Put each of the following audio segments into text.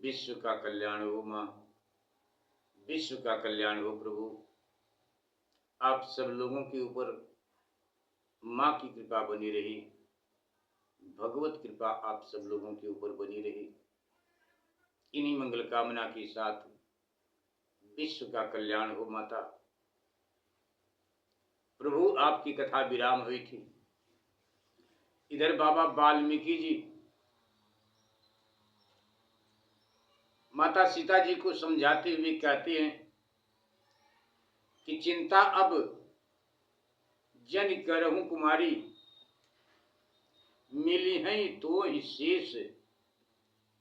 विश्व का कल्याण हो माँ, विश्व का कल्याण हो प्रभु। आप सब लोगों के ऊपर माँ की कृपा बनी रही, भगवत कृपा आप सब लोगों के ऊपर बनी रही। इन्हीं मंगल कामना के साथ विश्व का कल्याण हो माता। प्रभु आपकी कथा विराम हुई थी, इधर बाबा वाल्मीकि जी माता सीता जी को समझाते हुए कहते हैं कि चिंता अब जन करहूं कुमारी, मिली हैं तो ही शेष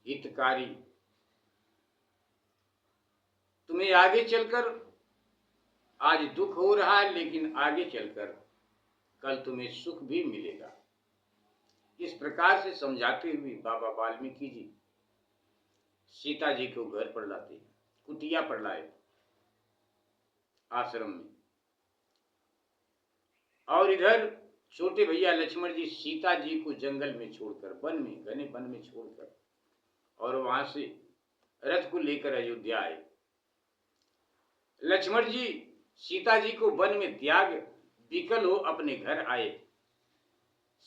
हितकारी। तुम्हें आगे चलकर आज दुख हो रहा है, लेकिन आगे चलकर कल तुम्हें सुख भी मिलेगा। इस प्रकार से समझाते हुए बाबा वाल्मीकि जी सीता जी को घर पर लाते, कुटिया पर लाए आश्रम में। और इधर छोटे भैया लक्ष्मण जी सीता जी को जंगल में छोड़कर, वन में, घने वन में छोड़कर, और वहां से रथ को लेकर अयोध्या आए। लक्ष्मण जी सीता जी को वन में त्याग विकल हो अपने घर आए।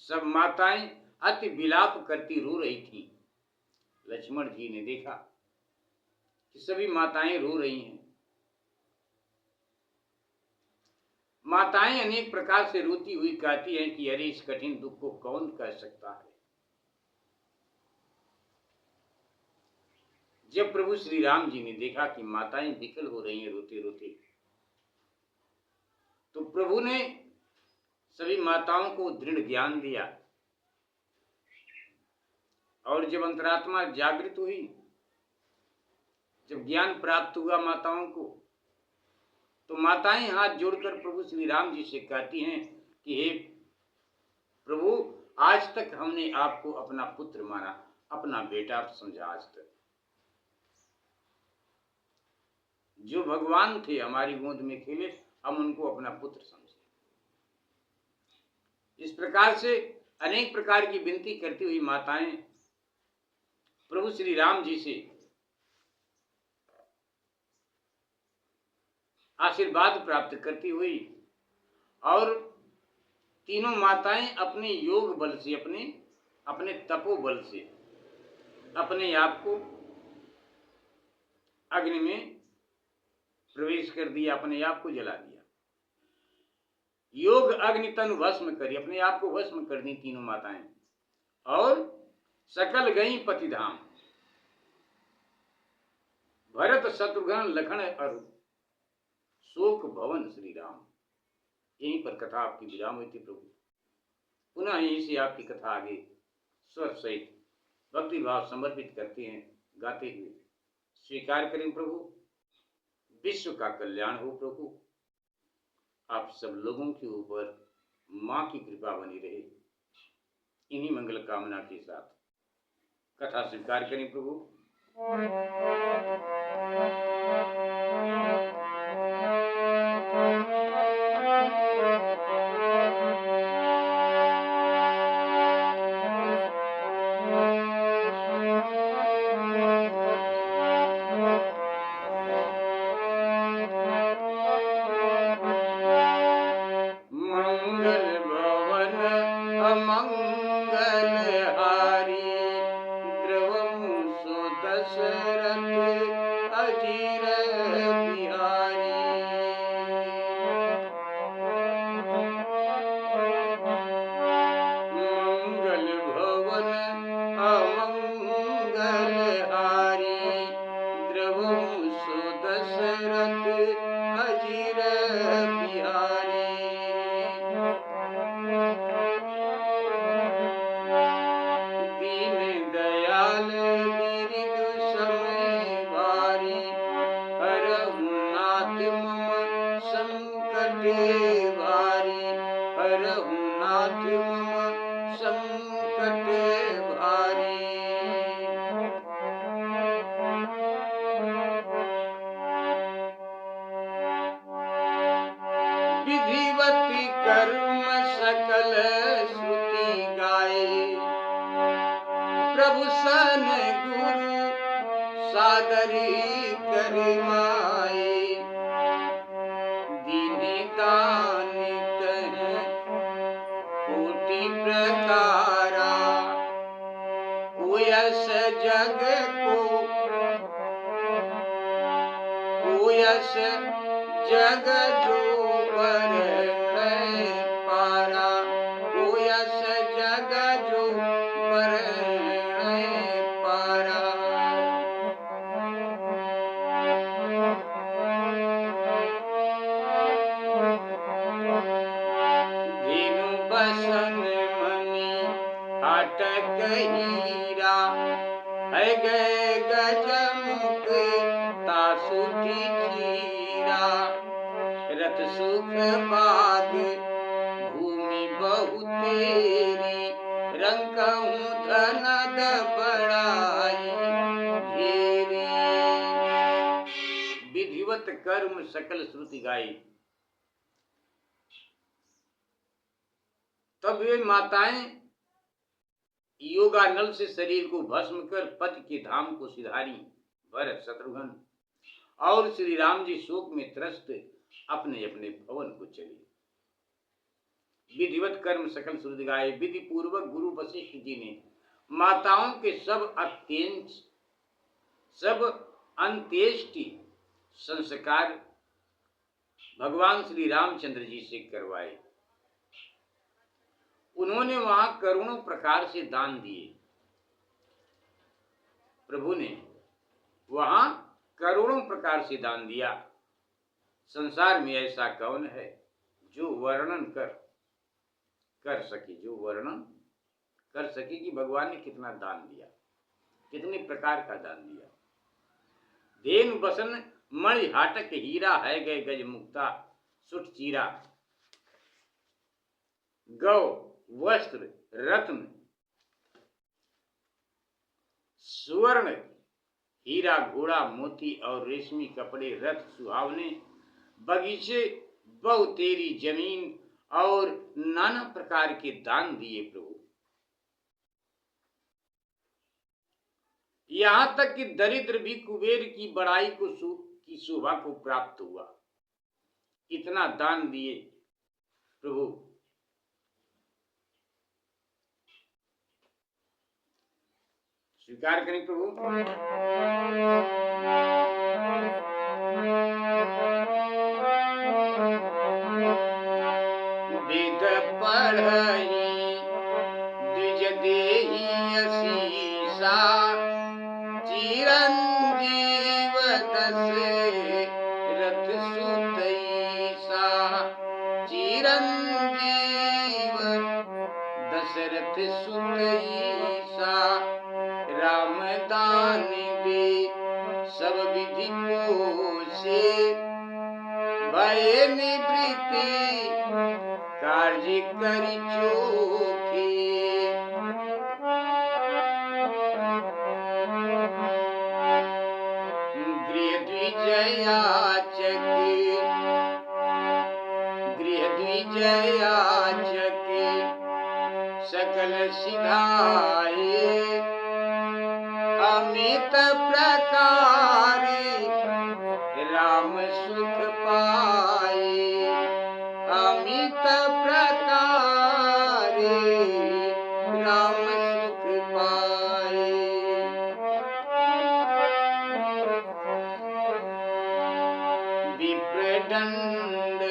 सब माताएं अति विलाप करती रो रही थी। लक्ष्मण जी ने देखा कि सभी माताएं रो रही हैं। माताएं अनेक प्रकार से रोती हुई कहती हैं कि अरे इस कठिन दुख को कौन कह सकता है। जब प्रभु श्री राम जी ने देखा कि माताएं विकल हो रही हैं रोते रोते, तो प्रभु ने सभी माताओं को दृढ़ ज्ञान दिया। और जब अंतरात्मा जागृत हुई, जब ज्ञान प्राप्त हुआ माताओं को, तो माताएं हाथ जोड़कर प्रभु श्री राम जी से कहती हैं कि हे प्रभु, आज तक हमने आपको अपना पुत्र माना, अपना बेटा समझा। आज तक जो भगवान थे हमारी गोद में खेले, हम उनको अपना पुत्र समझे। इस प्रकार से अनेक प्रकार की विनती करती हुई माताएं प्रभु श्री राम जी से आशीर्वाद प्राप्त करती हुई, और तीनों माताएं अपने योग बल से, अपने तपोबल से अपने आप को अग्नि में प्रवेश कर दिया, अपने आप को जला दिया। योग अग्नि तनु भस्म करी, अपने आप को भस्म कर दी तीनों माताएं, और सकल गई पतिधाम। भरत शत्रुघ्न लखन अरु, शोक भवन श्री राम। यहीं पर कथा आपकी विराम हुई थी प्रभु। पुनः यहीं से आपकी कथा आगे स्वर सहित भक्ति भाव समर्पित करते हैं, गाते हुए। स्वीकार करें प्रभु। विश्व का कल्याण हो प्रभु। आप सब लोगों के ऊपर मां की कृपा बनी रहे। इन्हीं मंगल कामना के साथ कथा स्वीकार करें प्रभु। विधिवती कर्म सकल श्रुति गाए, प्रभु सन गुरु सादरी करवाए। दीनी दानी तह कोटि प्रकारा, कोयस जग को, कोयस जग जो पर पारा, कोयस जग हीरा है गए गजमुख तासुठी चीरा रथ सुख बाग भूमि बहु तेरी रंग धनद बड़ाई घेरी विधिवत कर्म सकल श्रुति गाई। तब वे माताएं योगानल से शरीर को भस्म कर पति के धाम को सिधारी। भरत शत्रुघ्न और श्री राम जी शोक में त्रस्त अपने अपने भवन को चले। विधिवत कर्म सकल श्रुति गाए। विधि पूर्वक गुरु वशिष्ठ जी ने माताओं के सब अंत्येष्टि संस्कार भगवान श्री रामचंद्र जी से करवाए। उन्होंने वहां करोड़ों प्रकार से दान दिए। प्रभु ने वहां करोड़ों प्रकार से दान दिया। संसार में ऐसा कौन है जो वर्णन कर सके कि भगवान ने कितना दान दिया, कितने प्रकार का दान दिया। धेनु बसन मणि हाटक हीरा है गए गज मुक्ता सुठ चीरा गौ वस्त्र रत्न सुवर्ण हीरा घोड़ा मोती और रेशमी कपड़े रथ सुहावने बगीचे बहु तेरी जमीन और नाना प्रकार के दान दिए प्रभु। यहां तक कि दरिद्र भी कुबेर की बड़ाई की शोभा को प्राप्त हुआ। इतना दान दिए प्रभु। स्वीकार करें प्रभु। वेद पढ़ई द्विज देहि असीसा चिरंजीव दशरथ सुतईसा चिरंजीव दशरथ सुतईसा राम दान दे सब विधि पोषे भय निवृत्ति कार्य करि चोखे गृह द्विजयाचक सकल सिधाए अमित प्रकार राम सुख पाए अमित प्रकार राम सुख पाए। विप्रदंड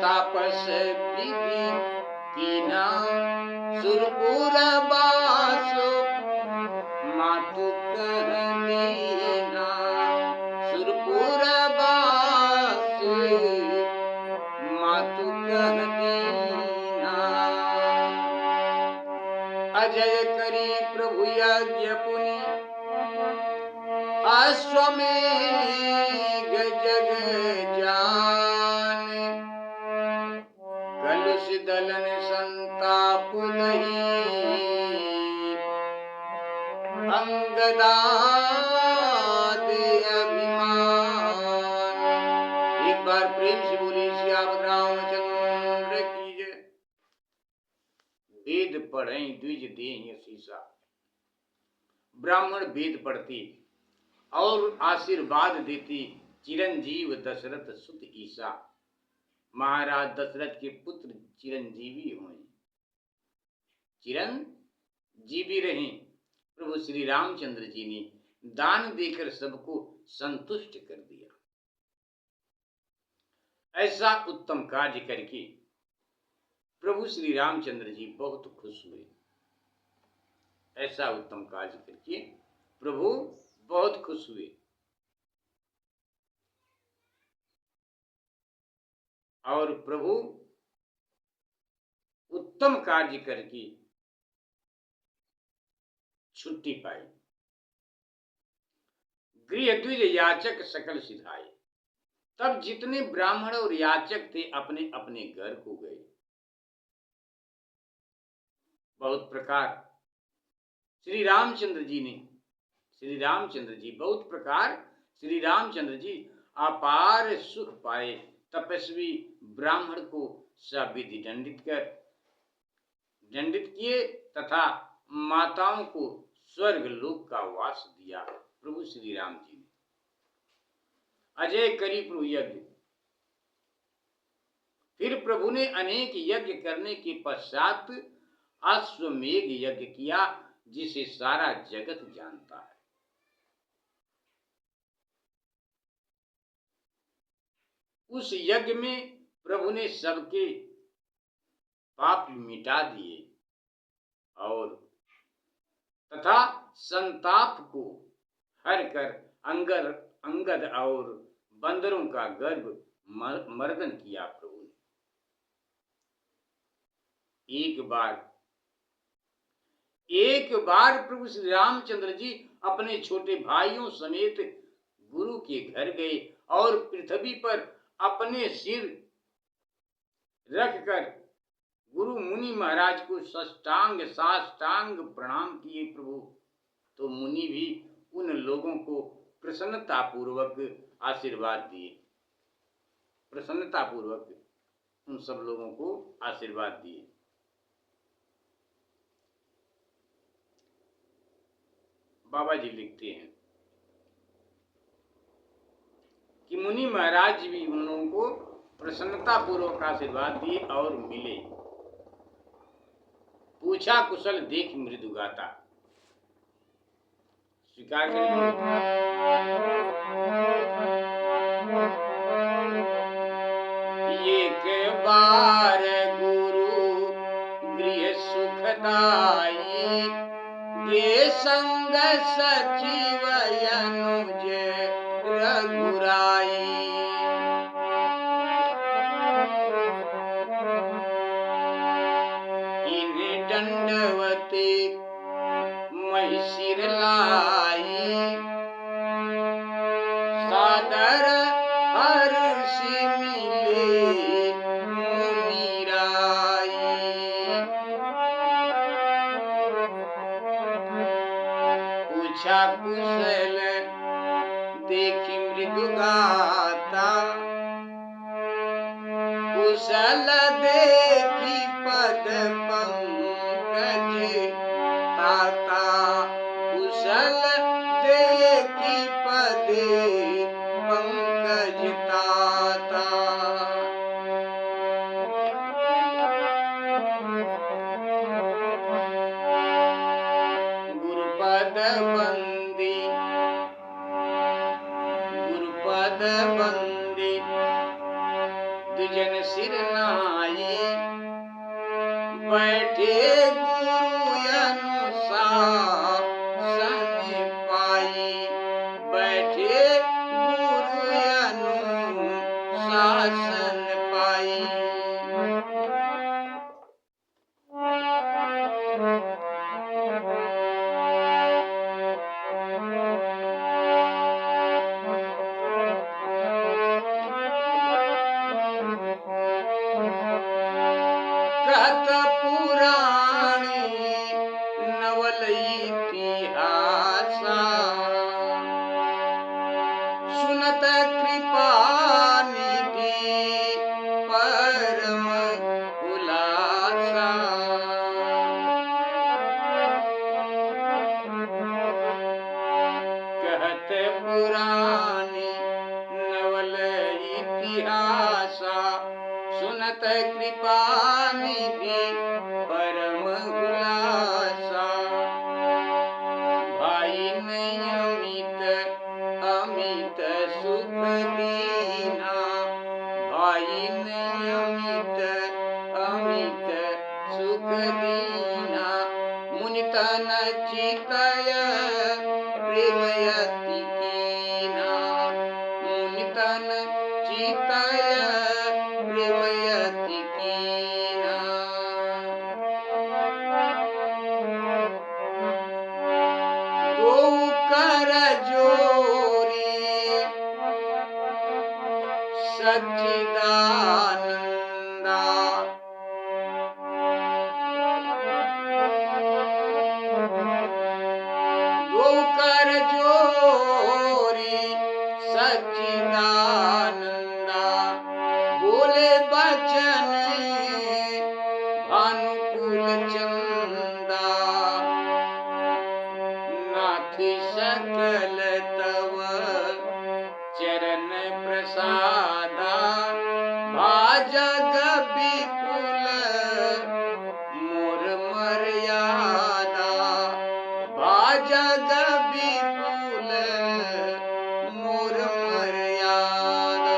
तापस विधि कीना सुरपुर बासो मातु कह दीना सुरपुर बास मातु कह दीना। अजय करी प्रभु यज्ञ पुनि अश्वमेघ जग जान कलुष दलन संताप दही अंगदाद अभिमान। एक बार प्रेम से बोली श्याम रामचंद्र की जय। वेद पढ़े द्विज देहि शीशा। ब्राह्मण वेद पढ़ती और आशीर्वाद देती चिरंजीव दशरथ सुत ईसा। महाराज दशरथ के पुत्र चिरंजीवी हुए, चिरंजीवी रहे। प्रभु श्री रामचंद्र जी ने दान देकर सबको संतुष्ट कर दिया। ऐसा उत्तम कार्य करके प्रभु श्री रामचंद्र जी बहुत खुश हुए। ऐसा उत्तम कार्य करके प्रभु बहुत खुश हुए। और प्रभु उत्तम कार्य करके छुट्टी पाई। गृह द्विज याचक सकल सिधाए। तब जितने ब्राह्मण और याचक थे अपने अपने घर को गए। बहुत प्रकार श्री रामचंद्र जी बहुत प्रकार श्री रामचंद्र जी अपार सुख पाए। तपस्वी ब्राह्मण को सविधि दंडित किए तथा माताओं को स्वर्ग लोक का वास दिया। प्रभु श्री राम जी ने अजय करी प्रभु यज्ञ। फिर प्रभु ने अनेक यज्ञ करने के पश्चात अश्वमेघ यज्ञ किया, जिसे सारा जगत जानता है। उस यज्ञ में प्रभु ने सबके पाप मिटा दिए और तथा संताप को हर कर अंगद और बंदरों का गर्भ मर्दन किया। प्रभु ने एक बार प्रभु श्री रामचंद्र जी अपने छोटे भाइयों समेत गुरु के घर गए और पृथ्वी पर अपने सिर रखकर गुरु मुनि महाराज को साष्टांग प्रणाम किए। प्रभु तो मुनि भी उन लोगों को प्रसन्नता पूर्वक आशीर्वाद दिए। प्रसन्नता पूर्वक उन सब लोगों को आशीर्वाद दिए। बाबा जी लिखते हैं कि मुनि महाराज भी उन लोगों को प्रसन्नता पूर्वक आशीर्वाद दिए और मिले। पूछा कुशल देख मृदु गाता। स्वीकार करेंगे। एक बार गुरु गृह सुखदाई, ये संग सचिव अनुज रघुराई। इन दंडवती मही सिर लाई, सादर हर्षि मिले मुनि राई। पूछा कुशल देखी मृदु गाता, कुशल देखी पद पंकज ताता। कुशल देखी पद पंकज ताता। गुरुपद बंदी दुजन सिर नाई, बैठे गुरु अनुशासन पाई। बैठे गुरु अनुशासन पाई। कहत पुराणी नवल इतिहासा, सुनत कृपा निधि परम उल्लासा। कहत पुराणी नवल इतिहासा, सुनत कृपा निधि परम उल्लासा। भाई नहीं अमित सुख दीना, भाई नहीं अमित सुख दीना। मुनि तन चितय प्रेमयति कीना, मुनि तन चितय प्रेमयति कीना। सच्चिदानंदा। दो कर जोरी सच्चिदानंदा, बोले बचन भानुकुल चंदा। नाथ सकल तव चरण प्रसादा, भाजग विपुल मोर मर्यादा। भाजग विपुल मोर मर्यादा।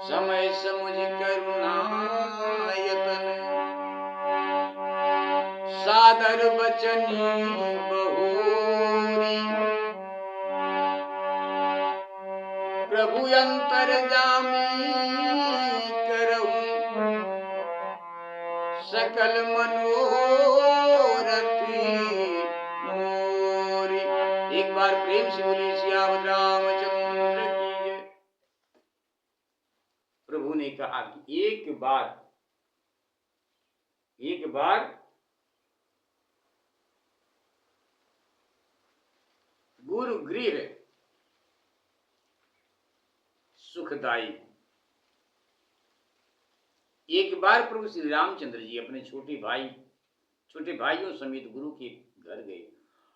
समय समुझ करुणायतन, सादर बचनी बहोरी। प्रभु अंतर्यामी करहु सकल मनोरथ मोरी। एक बार प्रेम से बोलिए सियावर रामचंद्र की जय। प्रभु ने कहा कि एक बार गुरु गृह सुखदाई। एक बार प्रभु श्री रामचंद्र जी अपने छोटे भाइयों समेत गुरु के घर गए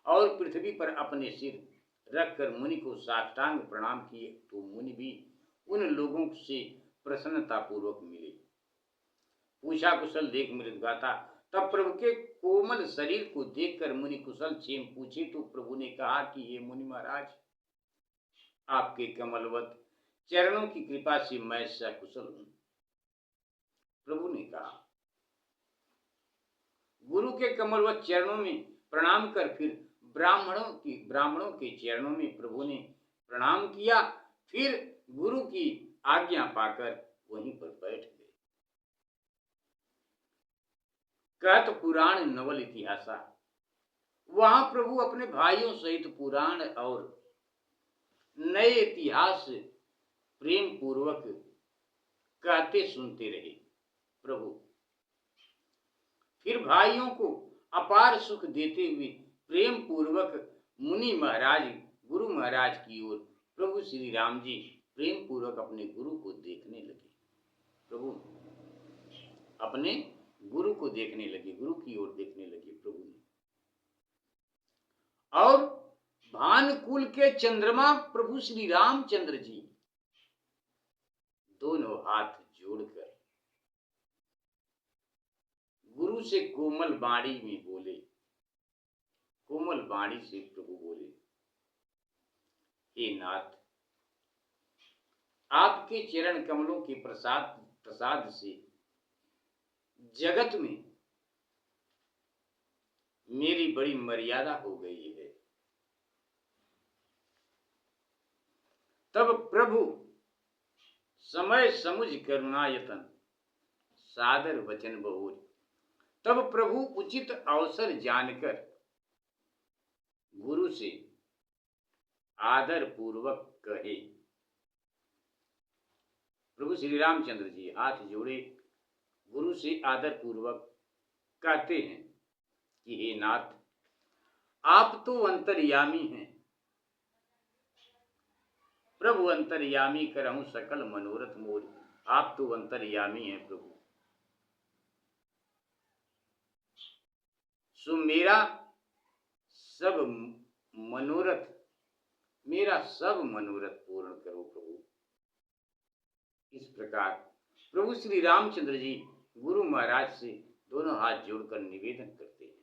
और पृथ्वी पर अपने सिर रखकर मुनि को साष्टांग प्रणाम किए, तो मुनि भी उन लोगों से प्रसन्नता पूर्वक मिले। पूछा कुशल देख मृदगाता। तब प्रभु के कोमल शरीर को देखकर मुनि कुशल क्षेम पूछे, तो प्रभु ने कहा कि हे मुनि महाराज, आपके कमलवत चरणों की कृपा से मैं सकुशल हूं। प्रभु ने कहा, गुरु के कमलवत चरणों में प्रणाम कर फिर ब्राह्मणों के चरणों में प्रभु ने प्रणाम किया। फिर गुरु की आज्ञा पाकर वहीं पर बैठ गए। कहत पुराण नवल इतिहासा। वहां प्रभु अपने भाइयों सहित पुराण और नए इतिहास प्रेम पूर्वक कहते सुनते रहे। प्रभु फिर भाइयों को अपार सुख देते हुए प्रेम पूर्वक गुरु महाराज की ओर प्रभु श्री राम जी प्रेम पूर्वक अपने गुरु को देखने लगे। प्रभु अपने गुरु को देखने लगे, गुरु की ओर देखने लगे प्रभु ने। और भानुकुल के चंद्रमा प्रभु श्री रामचंद्र जी दोनों हाथ जोड़कर गुरु से कोमल वाणी में बोले, कोमल वाणी से प्रभु बोले, हे नाथ, आपके चरण कमलों के प्रसाद से जगत में मेरी बड़ी मर्यादा हो गई है। तब प्रभु समय समुझ करुणायतन, सादर वचन बहुर। तब प्रभु उचित अवसर जानकर गुरु से आदर पूर्वक कहे। प्रभु श्री रामचंद्र जी हाथ जोड़े गुरु से आदर पूर्वक कहते हैं कि हे नाथ, आप तो अंतर्यामी हैं। प्रभु अंतर्यामी करहूं सकल मनोरथ मोर। आप तो अंतर्यामी हैं प्रभु, सो मेरा सब मनोरथ पूर्ण करो प्रभु। इस प्रकार प्रभु श्री रामचंद्र जी गुरु महाराज से दोनों हाथ जोड़कर निवेदन करते हैं।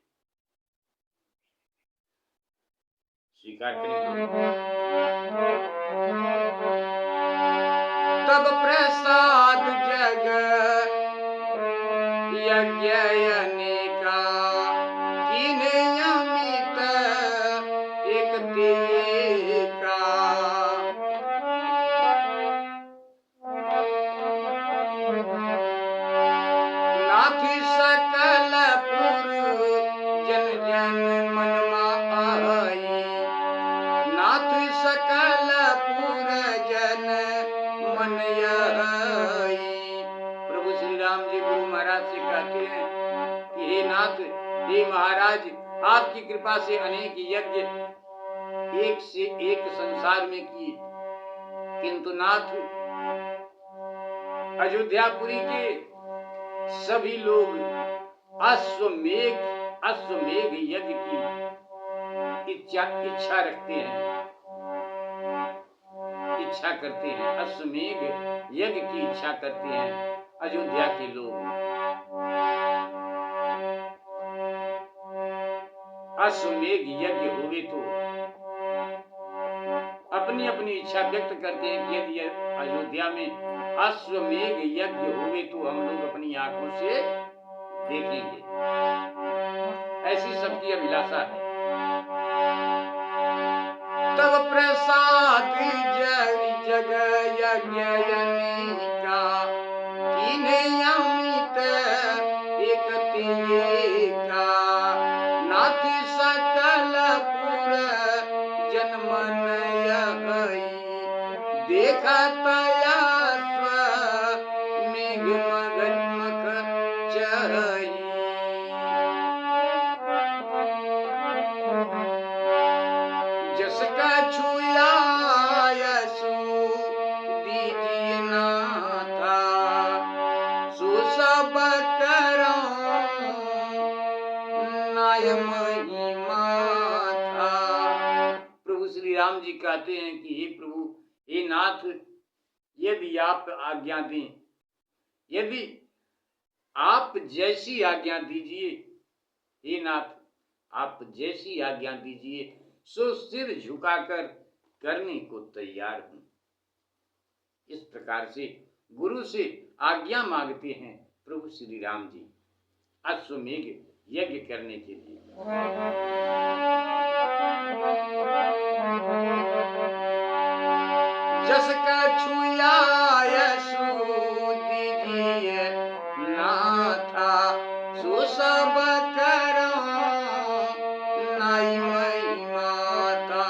स्वीकार करें। तब प्रसाद जग यज्ञ अनेका, कीन्हे अमित एक तेका। नाथ सकल पुर जन जन मनमा आई। नाथ सकल पुर जन मन यही। प्रभु श्री राम जी गुरु महाराज से कहते हैं कि हे नाथ, हे महाराज, आपकी कृपा से अनेक यज्ञ एक से एक संसार में किए, किंतु नाथ अयोध्यापुरी के सभी लोग अश्वमेघ यज्ञ की इच्छा रखते हैं, इच्छा करते हैं, अश्वमेघ यज्ञ की इच्छा करते हैं अयोध्या के लोग। अश्वमेघ यज्ञ होवे तो अपनी अपनी इच्छा व्यक्त करते हैं कि यदि अयोध्या में अश्वमेघ यज्ञ होवे तो हम लोग अपनी आंखों से देखेंगे, ऐसी सबकी अभिलाषा है। तब प्रसाद जग यज्ञ अनेका, कीन्हे अमित एक तिएका, नाथ सकल पुर जन मन यही, देखत अश्वमेघ मगमग चही। जसका छुया यसु दीजिए नाथा, सो सब करो नाय महिमा था। प्रभु श्री राम जी कहते हैं कि हे प्रभु, हे नाथ, यदि आप आज्ञा दें, यदि आप जैसी आज्ञा दीजिए, हे नाथ, आप जैसी आज्ञा दीजिए, सो सिर झुकाकर करने को तैयार हूं। इस प्रकार से गुरु से आज्ञा मांगते हैं प्रभु श्री राम जी अश्वमेघ यज्ञ करने के लिए। जसका छुया यसु दीजिए नाथा, सो सब करो नाई महिमा था।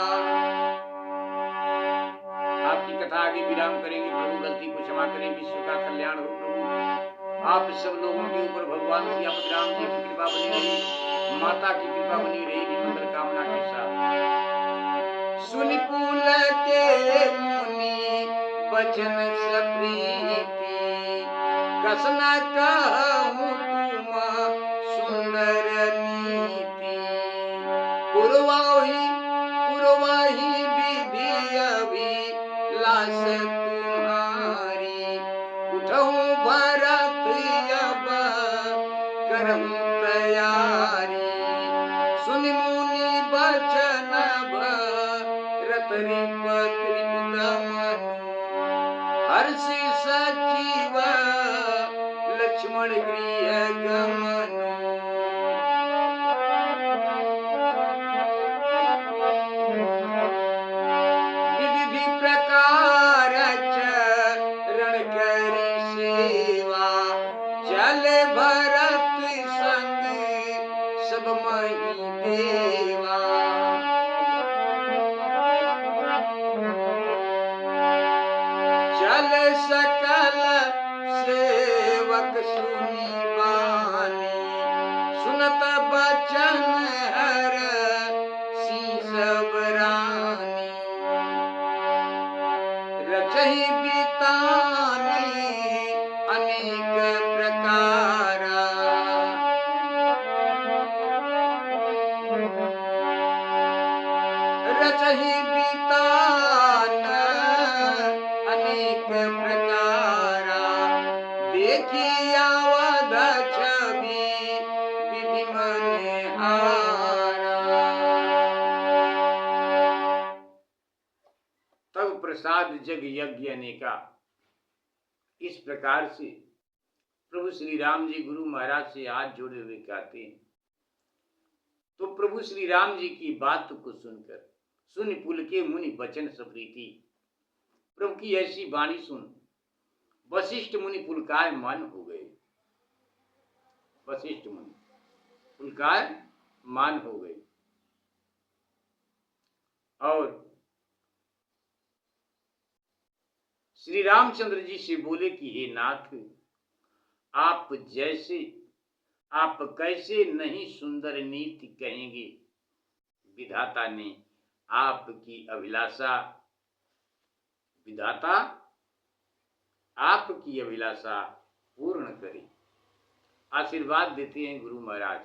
आपकी कथा आगे विराम करेंगे। प्रभु गलती को क्षमा करें, विश्व का कल्याण हो। प्रभु आप सब लोगों के ऊपर भगवान सियापत राम जी की कृपा बनी रही, माता की कृपा बनी रहेगी, मंगल कामना के साथ। सुनि पुल के मुनि बचन सप्रीति, कसना कहूँ तुम सुंदर नीति, पुरवाही विधि अभिलाष तुम्हारी, उठऊँ भरत अब करऊँ तैयारी, सुनि मुनि बचन भरत रिपुत मनु, हर्षि सचिव लक्ष्मण गृह गमनु। विधि प्रकार चरण करी सेवा, चले भरत संग सब मही देवा। चल सकल सेवक सुनी बानी, सुनत बचन हर सी सब रानी, रचहि बितानी अनेक प्रकारा, रचहि बितान अनेक प्रकारा, देखी अवध छवि विधि मनहारा। तब प्रसाद जग यज्ञ अनेका। इस प्रकार से प्रभु श्री राम जी गुरु महाराज से हाथ जोड़े हुए कहते हैं। तो प्रभु श्री राम जी की बात को सुनकर सुन पुल के मुनि बचन सप्रीति, प्रभु की ऐसी वाणी सुन वशिष्ठ मुनि पुलकाय मान हो गए। वशिष्ठ मुनि पुलकाय मान हो गए और श्री रामचंद्र जी से बोले कि हे नाथ, आप जैसे आप कैसे नहीं सुंदर नीति कहेंगे। विधाता ने आपकी अभिलाषा विधाता आपकी अभिलाषा पूर्ण करे। आशीर्वाद देते हैं गुरु महाराज।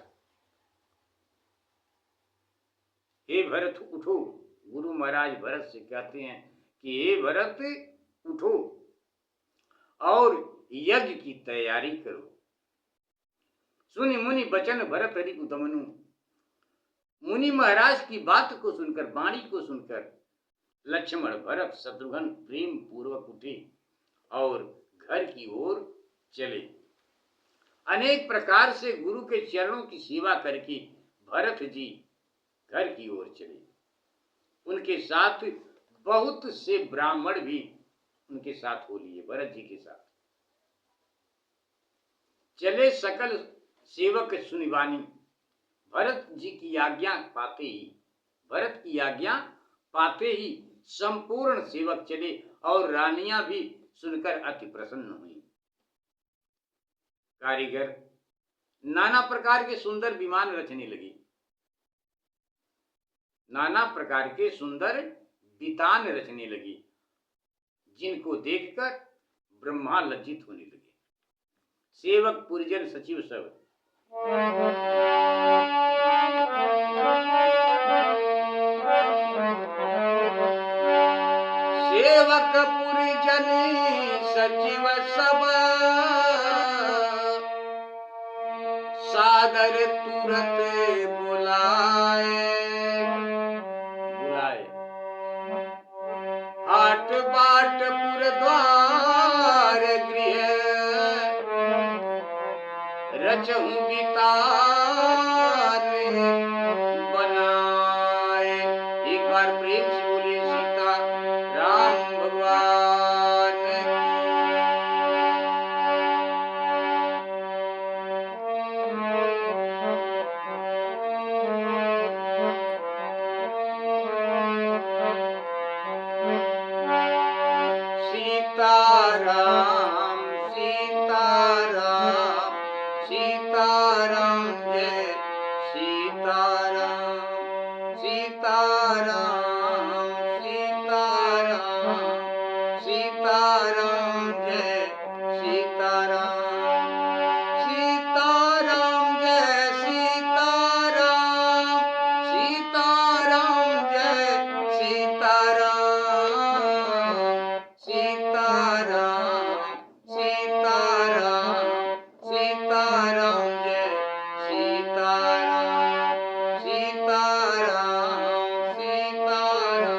हे भरत उठो। गुरु महाराज भरत से कहते हैं कि हे भरत उठो और यज्ञ की तैयारी करो। सुनि मुनि बचन भरत रिपु दमनु। मुनि महाराज की बात को सुनकर, वाणी को सुनकर लक्ष्मण भरत शत्रुघ्न प्रेम पूर्वक उठे और घर की ओर चले। अनेक प्रकार से गुरु के चरणों की सेवा करके भरत जी घर की ओर चले। उनके साथ बहुत से ब्राह्मण भी उनके साथ हो लिए। भरत जी के साथ चले सकल सेवक सुनिवानी। भरत जी की आज्ञा पाते ही, भरत की आज्ञा पाते ही संपूर्ण सेवक चले और रानियां भी सुनकर अति प्रसन्न हुई। कारीगर नाना प्रकार के सुंदर विमान रचने लगे। नाना प्रकार के सुंदर वितान रचने लगे, जिनको देखकर ब्रह्मा लज्जित होने लगे। सेवक पुरजन सचिव सब सेवक पुरजन सचिव सब सादर तुरत बुलाए। हाट बाट पुर द्वार गृह रचहु बितान बनाए। एक बार प्रेम से बोलिए सीता राम भगवान सीताराम सीताराम सीताराम जय सीताराम सीताराम सीताराम सीताराम जय सीताराम सीताराम जय सीताराम सीताराम जय सीताराम सीताराम सीताराम सीताराम जय सीताराम सीताराम सीताराम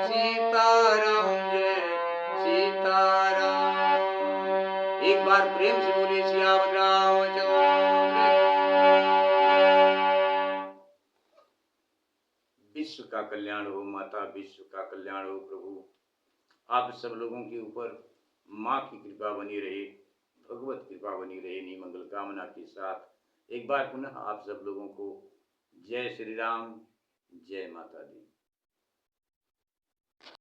सीताराम जय सीताराम। एक बार प्रेम से बोलिए सियावर रामचंद्र। विश्व का कल्याण हो माता, विश्व का कल्याण हो प्रभु। आप सब लोगों के ऊपर माँ की कृपा बनी रहे, भगवत कृपा बनी रहे। नी मंगल कामना के साथ एक बार पुनः आप सब लोगों को जय श्री राम, जय माता दी।